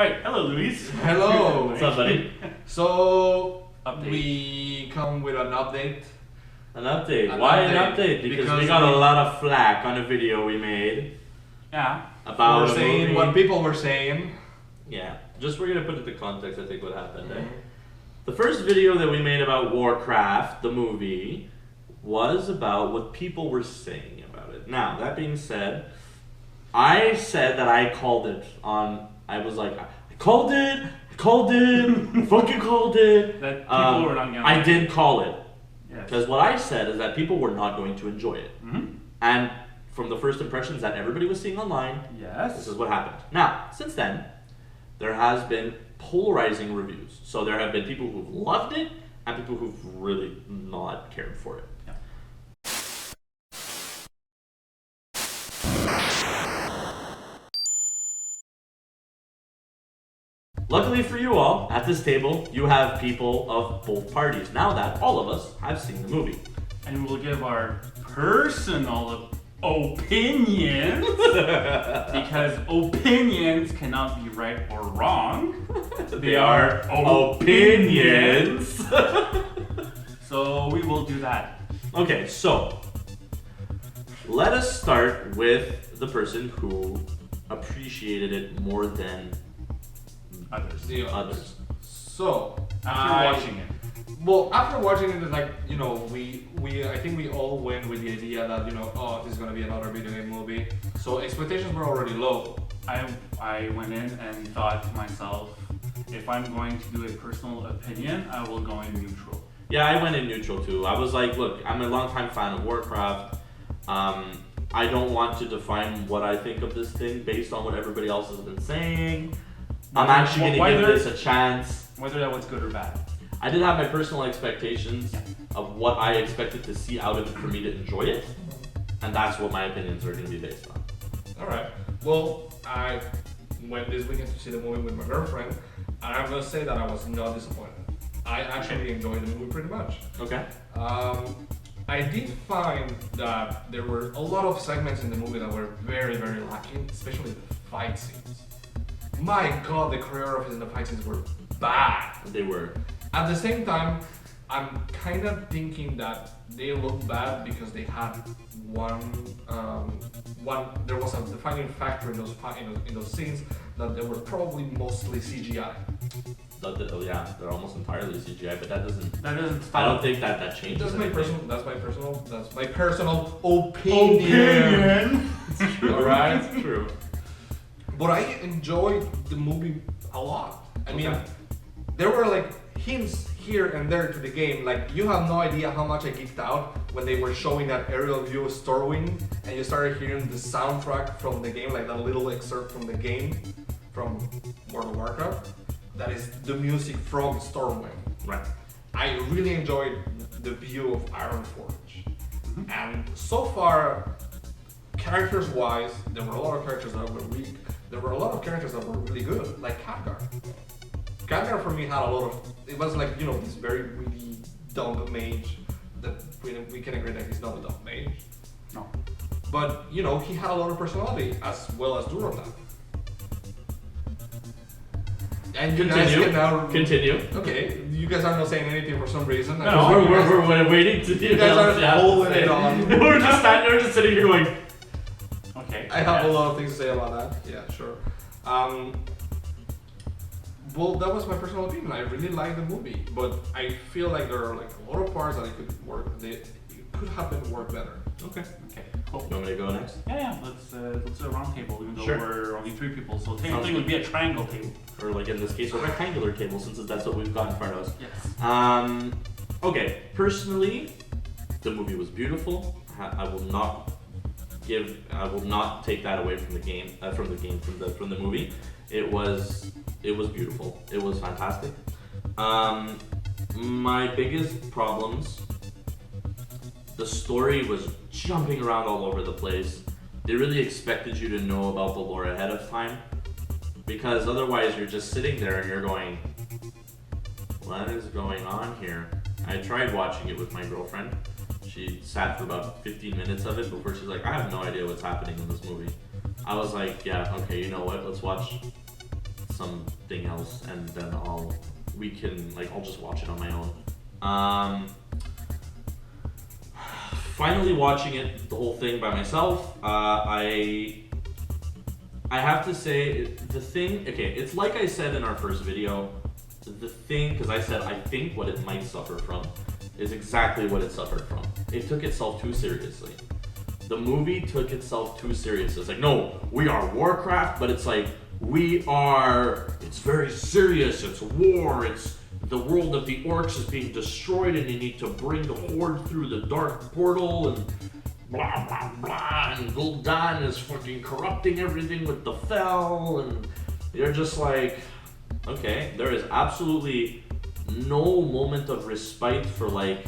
Alright, hello Luis. Hello. What's up, buddy? So Update. we come with an update. An update. An Why update, an update? Because we because got a we- lot of flack on a video we made Yeah. about We're a saying movie. what people were saying. Yeah, just we're gonna put it into context. I think what happened. Mm-hmm. The first video that we made about Warcraft, the movie, was about what people were saying about it. Now, that being said, I said that I called it on. I was like, I called it, fucking called it. That people were not gonna I like did it. call it. Yes. Because what I said is that people were not going to enjoy it. Mm-hmm. And from the first impressions that everybody was seeing online, Yes. this is what happened. Now, since then, there has been polarizing reviews. So there have been people who've loved it and people who've really not cared for it. Yeah. Luckily for you all, at this table, you have people of both parties. Now that all of us have seen the movie. And we'll give our personal opinions because opinions cannot be right or wrong. They are opinions. So we will do that. Okay, so let us start with the person who appreciated it more than Others. The others. So After watching it. Well, after watching it, like I think we all went with the idea that oh, this is gonna be another video game movie. So expectations were already low. I went in and thought to myself, if I'm going to do a personal opinion, I will go in neutral. Yeah, I went in neutral too. I was like, look, I'm a longtime fan of Warcraft. I don't want to define what I think of this thing based on what everybody else has been saying. I'm actually going to give this a chance. Whether that was good or bad. I did have my personal expectations of what I expected to see out of it for me to enjoy it. And that's what my opinions are going to be based on. Alright. Well, I went this weekend to see the movie with my girlfriend, and I'm gonna say that I was not disappointed. I actually enjoyed the movie pretty much. Okay. I did find that there were a lot of segments in the movie that were very, very lacking, especially the fight scenes. My god, the choreographies in the fight scenes were bad. They were. At the same time, I'm kind of thinking that they look bad because they had there was a defining factor in those scenes that they were probably mostly CGI. Yeah, they're almost entirely CGI, but that doesn't. That doesn't I stop. don't think that changes. That's my anything. personal opinion. It's true. Alright? It's true. But I enjoyed the movie a lot. I mean, Okay. there were like hints here and there to the game. Like, you have no idea how much I geeked out when they were showing that aerial view of Stormwind and you started hearing the soundtrack from the game, like that little excerpt from the game from World of Warcraft. That is the music from Stormwind. Right. I really enjoyed the view of Ironforge. And so far, characters-wise, there were a lot of characters that were weak. There were a lot of characters that were really good, like Khadgar. Khadgar for me had a lot of. It was like this very really dumb mage. That we can agree that he's not a dumb mage. No. But he had a lot of personality as well as Durotan. And you guys can now Continue. Okay, you guys are not saying anything for some reason. No, We're waiting to. You guys are holding it on. We're just sitting here going. Okay. I have yes. a lot of things to say about that. Yeah, sure. Well, that was my personal opinion. I really liked the movie, but I feel like there are like a lot of parts that it could have been worked better. Okay. Okay. Cool. You want me to go next? Yeah. Let's do a round table. Even though Sure. we're only 3 people, so technically Sounds it would be a triangle table. Or like in this case, a rectangular table, since that's what we've got in front of us. Yes. Okay. Personally, the movie was beautiful. I will not take that away from the game. From the movie. It was beautiful. It was fantastic. My biggest problems. The story was jumping around all over the place. They really expected you to know about the lore ahead of time. Because otherwise you're just sitting there and you're going, what is going on here? I tried watching it with my girlfriend. She sat for about 15 minutes of it before she's like, I have no idea what's happening in this movie. I was like, yeah, okay, you know what? Let's watch something else, and then I'll just watch it on my own. Finally watching it, the whole thing by myself, I have to say, the thing, okay, it's like I said in our first video, the thing, because I said I think what it might suffer from is exactly what it suffered from. It took itself too seriously. The movie took itself too serious. It's like, no, we are Warcraft, but it's like, it's very serious, it's war, it's the world of the orcs is being destroyed and you need to bring the horde through the dark portal and blah blah blah, and Gul'dan is fucking corrupting everything with the Fel, and you're just like, okay, there is absolutely no moment of respite for like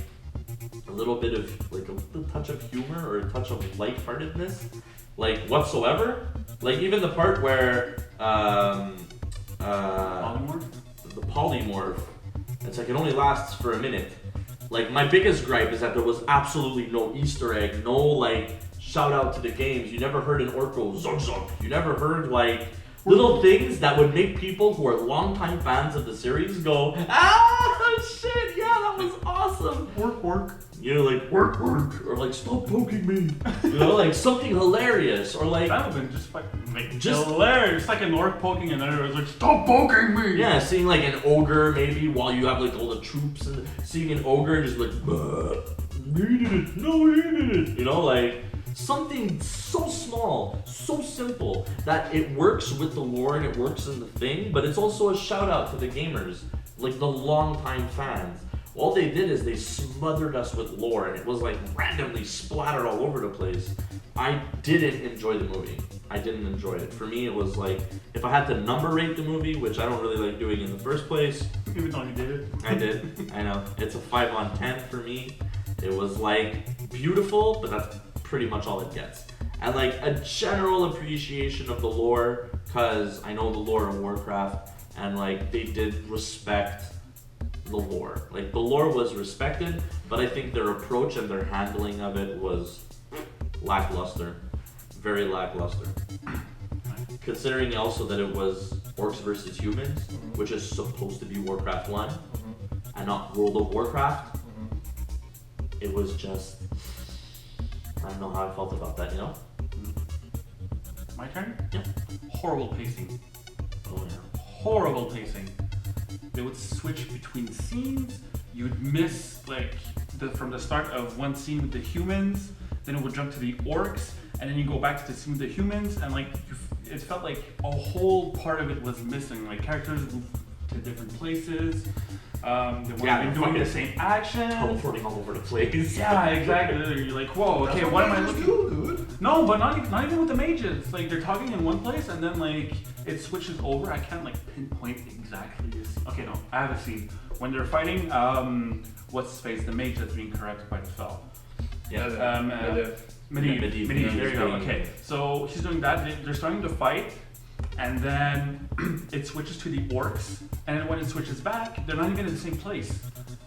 a little bit of like a little touch of humor or a touch of lightheartedness, like whatsoever. Like even the part where the polymorph, it's like it only lasts for a minute. Like my biggest gripe is that there was absolutely no Easter egg, no like shout out to the games. You never heard an orc go zug zug. You never heard like little things that would make people who are longtime fans of the series go, ah shit, yeah, that was awesome. Work, work. You know, like work, work, or like stop poking me. You know, like something hilarious, or like that would have been just hilarious. It's like an orc poking, and then it was like, stop poking me. Yeah, seeing like an ogre maybe while you have like all the troops, and seeing an ogre just like, needed it, no, he needed it. You know, like something so small, so simple that it works with the lore and it works in the thing, but it's also a shout out to the gamers, like the longtime fans. All they did is they smothered us with lore, and it was like randomly splattered all over the place. I didn't enjoy the movie. I didn't enjoy it. For me, it was like, if I had to number rate the movie, which I don't really like doing in the first place. Even though you did it. I did. I know. It's a 5 on 10 for me. It was like beautiful, but that's pretty much all it gets. And like a general appreciation of the lore, because I know the lore of Warcraft, and like they did respect the lore. Like the lore was respected, but I think their approach and their handling of it was lackluster. Very lackluster. Considering also that it was orcs versus humans, which is supposed to be Warcraft 1 and not World of Warcraft, it was just, I don't know how I felt about that, you know? My turn? Yeah. Horrible pacing. Oh yeah. Horrible pacing. They would switch between scenes. You'd miss like from the start of one scene with the humans, then it would jump to the orcs, and then you go back to the scene with the humans, and like it felt like a whole part of it was missing. Like characters moved to different places. They weren't doing the same action. Teleporting all over the place. Yeah, exactly. You're like, whoa, okay, what am I looking for? Dude. No, but not even with the mages. Like they're talking in one place, and then like it switches over. I can't like pinpoint exactly this. Okay, no, I have a scene when they're fighting. What's his face? The mage that's being corrected by the Fel. Yeah. Medivh. There you go. Okay, so he's doing that. They're starting to fight, and then it switches to the orcs, and then when it switches back, they're not even in the same place.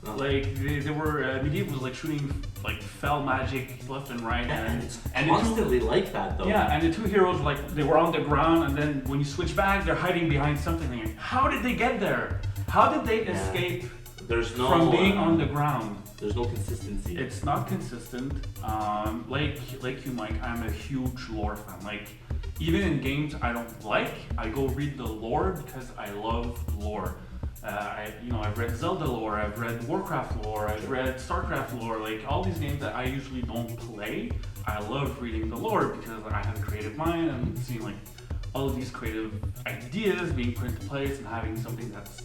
Oh. Like they were, Medivh was like shooting like Fel magic left and right, And it's and constantly like that though. yeah, and the two heroes like they were on the ground, and then when you switch back, they're hiding behind something. Like, how did they get there? How did they escape There's no from being on the ground? There's no consistency. It's not consistent. Like you, Mike, I'm a huge lore fan. Like, even in games I don't like, I go read the lore because I love lore. I've read Zelda lore, I've read Warcraft lore, I've read StarCraft lore. Like all these games that I usually don't play, I love reading the lore because I have a creative mind and seeing like all of these creative ideas being put into place and having something that's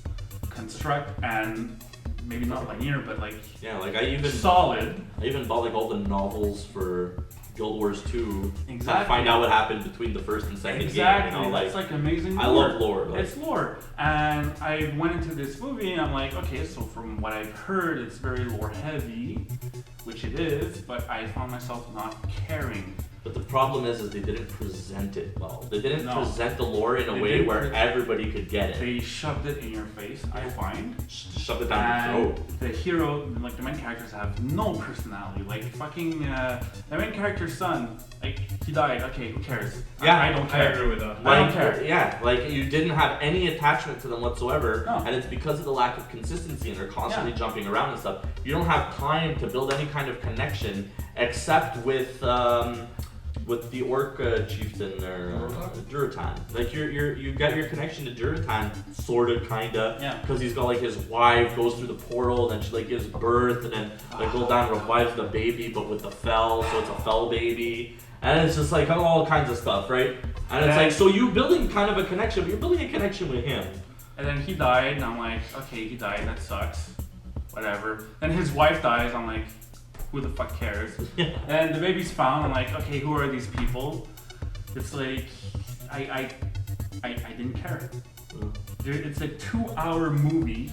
construct and maybe not linear, but like like I even bought like all the novels for Guild Wars 2 to find out what happened between the first and second game. You know, it's like amazing lore. I love lore. Like. It's lore. And I went into this movie and I'm like, okay, so from what I've heard, it's very lore heavy, which it is, but I found myself not caring. But the problem is they didn't present it well. They didn't No. present the lore in a They way didn't where pre- everybody could get it. They shoved it in your face, I find. Shove it down your And throat. the hero, like the main characters have no personality. Like fucking the main character's son, like he died. Okay, who cares? Yeah, I don't care. I agree with that. I don't Like, care. yeah, like you didn't have any attachment to them whatsoever, No. and it's because of the lack of consistency and they're constantly jumping around and stuff. You don't have time to build any kind of connection except with the orc chieftain or Duratan. Like you got your connection to Duratan, sorta, kinda, Yeah. because he's got like his wife goes through the portal, then she like gives birth, and then like goes down and revives the baby, but with the fell, so it's a fell baby. And it's just like all kinds of stuff, right? And it's like, so you building kind of a connection, but you're building a connection with him. And then he died, and I'm like, okay, he died. That sucks. Whatever. Then his wife dies. I'm like, who the fuck cares? And the baby's found. I'm like, okay, who are these people? It's like, I didn't care. It's a 2-hour movie,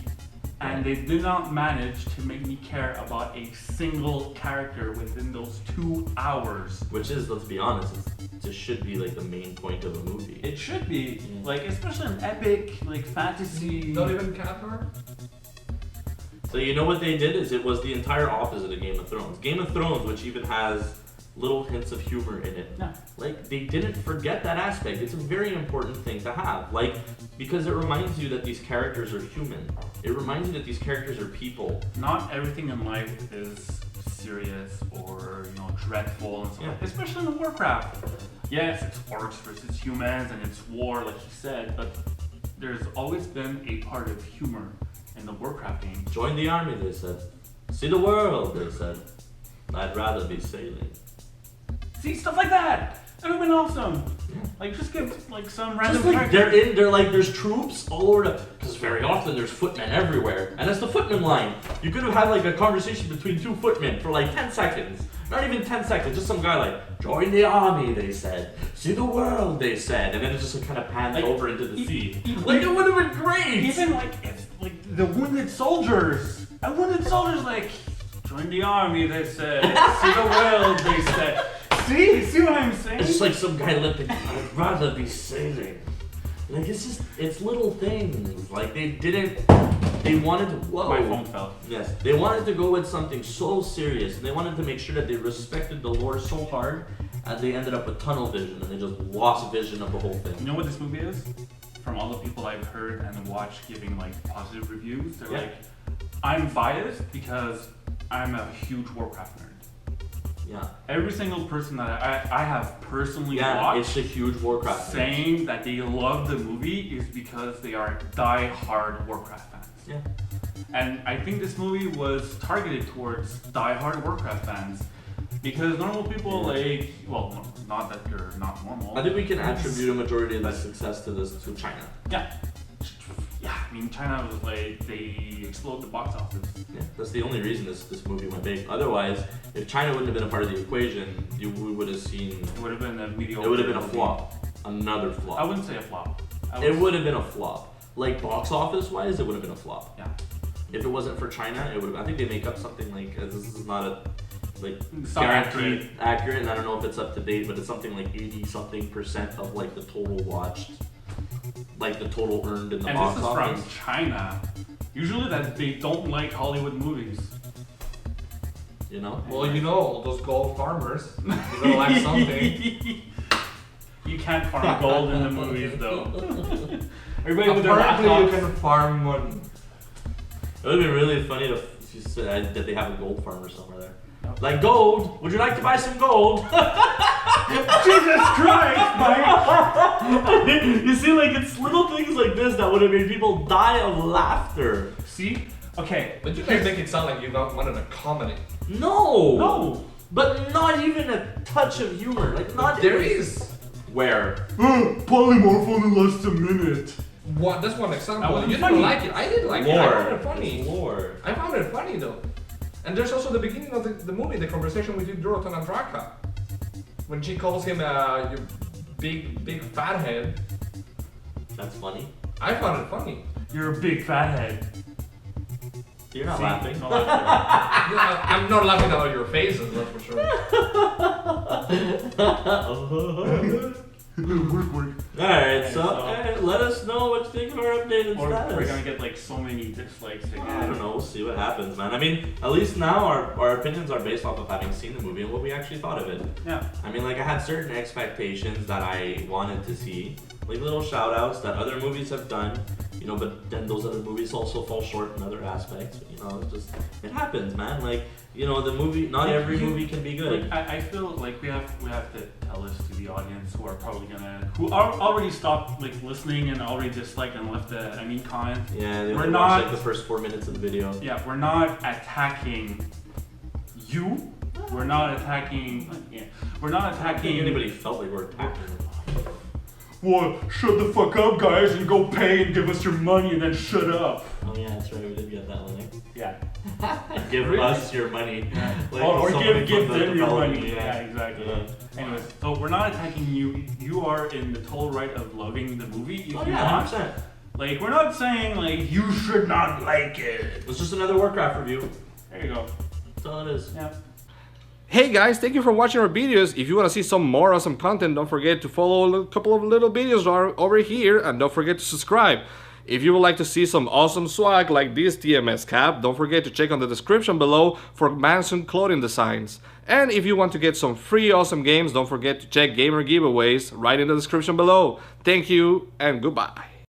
and they did not manage to make me care about a single character within those 2 hours. Which is, let's be honest, it should be like the main point of a movie. It should be like, especially an epic, like fantasy. Not even Catmar? So you know what they did is it was the entire opposite of Game of Thrones. Game of Thrones, which even has little hints of humor in it. Yeah. Like they didn't forget that aspect. It's a very important thing to have. Like because it reminds you that these characters are human. It reminds you that these characters are people. Not everything in life is serious or dreadful and stuff. Yeah. Especially in Warcraft. Yes, it's orcs versus humans and it's war, like you said, but there's always been a part of humor in the Warcraft game. Join the army, they said. See the world, they said. I'd rather be sailing. See, stuff like that. That would have been awesome. Yeah. Like, just give like some random Just like character. they're like there's troops all over the, because very often there's footmen everywhere, and it's the footman line. You could have had like a conversation between two footmen for like 10 seconds, not even 10 seconds, just some guy like, join the army, they said, see the world, they said, and then it just like, kind of pans Like, over into the sea. even- Like it would have been great. Even like if like the wounded soldiers. A wounded soldiers like, join the army, they said. See the world, they said. See what I'm saying? It's just like some guy limping. I'd rather be sailing. Like it's little things. Like they wanted to. Whoa. My phone fell. Yes, they wanted to go with something so serious, and they wanted to make sure that they respected the lore so hard, and they ended up with tunnel vision, and they just lost vision of the whole thing. You know what this movie is? From all the people I've heard and watched giving like positive reviews, they're Yeah. like, I'm biased because I'm a huge Warcraft nerd. Yeah, Every single person that I have personally yeah, watched it's a huge Warcraft. saying that they love the movie is because they are die-hard Warcraft fans. Yeah. And I think this movie was targeted towards die-hard Warcraft fans. Because normal people like, well, no, not that you're not normal. I think we can attribute a majority of the success to China. Yeah. Yeah, I mean, China was like, they exploded the box office. Yeah, that's the only reason this movie went big. Otherwise, if China wouldn't have been a part of the equation, we would have seen. It would have been a mediocre. It would have been a movie. flop. Another flop. I wouldn't say a flop. It would have been a flop. Like box office wise, it would have been a flop. Yeah. If it wasn't for China, it would have. I think they make up something like this is not a like It's not guaranteed accurate, and I don't know if it's up to date, but it's something like 80-something% of like the total watched, like the total earned in the And box this is office. from China. Usually that they don't like Hollywood movies. You know. Well, all those gold farmers, they're gonna like something. You can't farm gold in the movies though. Everybody with their Apparently, you laptops. can farm money. It would have been really funny if you said that they have a gold farmer somewhere there. Like gold, would you like to buy some gold? Jesus Christ, Mike! You see, like it's little things like this that would have made people die of laughter. See? Okay. But you guys make it sound like you wanted a comedy. No. No. But not even a touch of humor. Like not. There is. Where? Polymorph only lasts a minute. What? That's one That example. wasn't You funny. didn't like it. I did like it. I found it funny. Lore. I found it funny though. And there's also the beginning of the movie, the conversation between Durotan and Draka. When she calls him your big fat head. That's funny. I found it funny. You're a big fathead. You're not See? laughing. No laughter. I'm not laughing at your faces, that's for sure. Alright, so let us know what you think of our updated Or status. we're gonna get like so many dislikes again. I don't know, we'll see what happens, man. I mean, at least now our opinions are based off of having seen the movie and what we actually thought of it. Yeah. I mean, like, I had certain expectations that I wanted to see, like little shout outs that other movies have done, you know, but then those other movies also fall short in other aspects, you know, it's just, it happens, man. Like, you know, the movie, not every movie can be good. Like, I feel like we have to tell this to the audience who are probably who are already stopped like listening and already disliked and left a comment. Yeah, they We're only not- watch like the first 4 minutes of the video. Yeah, we're not attacking you. We're not attacking. Yeah, we're not I don't think attacking anybody felt like we're attacking them. What? Shut the fuck up, guys, and go pay and give us your money, and then shut up. Oh yeah, that's right, we did get that one, eh? Yeah. Give Really? us your money. Like, or somebody give from the them your development, money. Yeah, exactly. Yeah. Anyways, so we're not attacking you. You are in the total right of loving the movie if Oh you yeah, want. 100%. Like, we're not saying like you should not like it. It's just another Warcraft review. There you go. That's all it is. Yeah. Hey guys, thank you for watching our videos. If you want to see some more awesome content, don't forget to follow a couple of little videos over here, and don't forget to subscribe. If you would like to see some awesome swag like this TMS cap, don't forget to check on the description below for Manson clothing designs. And if you want to get some free awesome games, don't forget to check gamer giveaways right in the description below. Thank you and goodbye.